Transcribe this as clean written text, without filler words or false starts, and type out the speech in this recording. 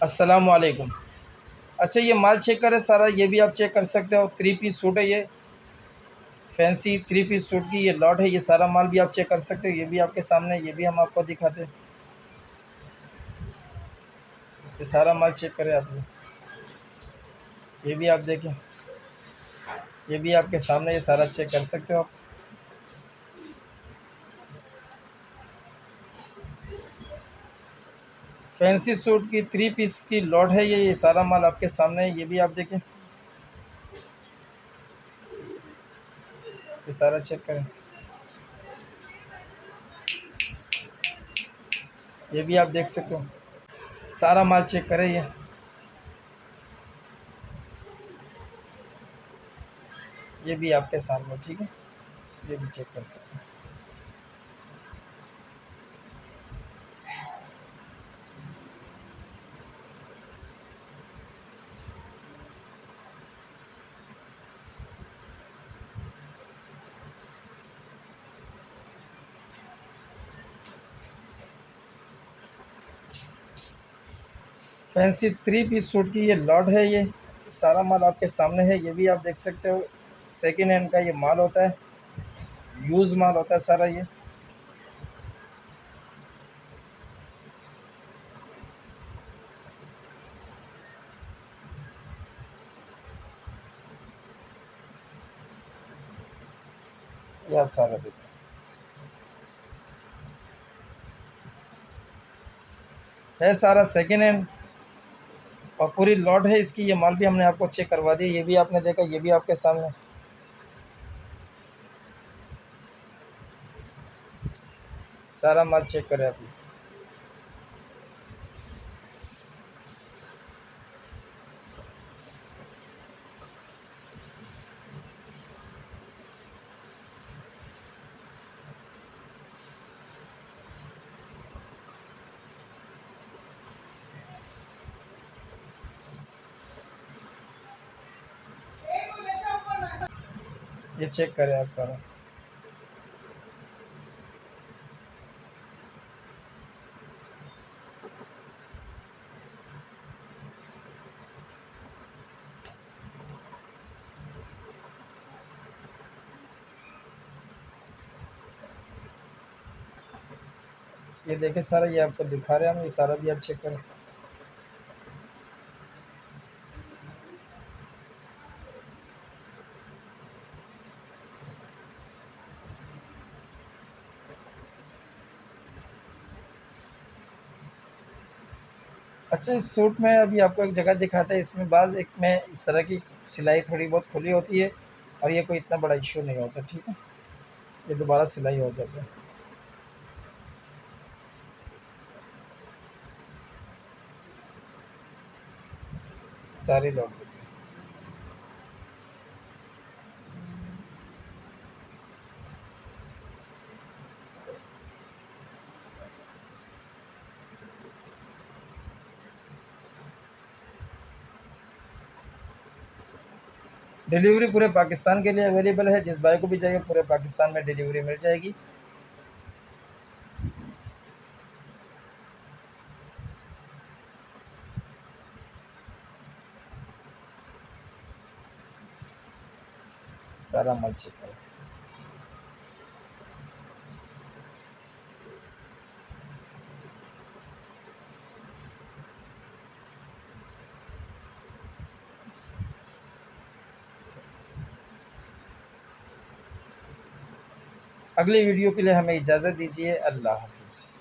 अस्सलाम वालेकुम। अच्छा, ये माल चेक करें सारा, ये भी आप चेक कर सकते हो। 3 पीस सूट है ये, फैंसी 3 पीस सूट की ये लॉट है। ये सारा माल भी आप चेक कर सकते हो, ये भी आपके सामने है, ये भी हम आपको दिखाते हैं। ये सारा माल चेक करें आप, ये भी आप देखें, ये भी आपके सामने, ये सारा चेक कर सकते हो आप। फैंसी सूट की 3 पीस की लॉट है ये सारा माल आपके सामने है, ये भी आप देखें, ये सारा चेक करें, ये भी आप देख सकते हो। सारा माल चेक करें, ये भी आपके सामने, ठीक है, ये भी चेक कर सकते हैं। फैंसी 3 पीस सूट की ये लॉट है, ये सारा माल आपके सामने है, ये भी आप देख सकते हो। सेकेंड हैंड का ये माल होता है, यूज़ माल होता है सारा ये। ये आप सारा देखो, है सारा सेकेंड हैंड और पूरी लॉट है इसकी। ये माल भी हमने आपको चेक करवा दिया, ये भी आपने देखा, ये भी आपके सामने। सारा माल चेक करें आप, ये चेक करें आप सारा। ये देखें सारा, ये आपको दिखा रहे हैं हम, ये सारा भी आप चेक करें। अच्छा, इस सूट में अभी आपको एक जगह दिखाता है, इसमें बाज़ एक में इस तरह की सिलाई थोड़ी बहुत खुली होती है और ये कोई इतना बड़ा इश्यू नहीं होता, ठीक है, ये दोबारा सिलाई हो जाता है। सारी लॉट डिलीवरी पूरे पाकिस्तान के लिए अवेलेबल है, जिस भाई को भी चाहिए पूरे पाकिस्तान में डिलीवरी मिल जाएगी। सारा माल चेक करें। अगली वीडियो के लिए हमें इजाज़त दीजिए। अल्लाह हाफ़िज़।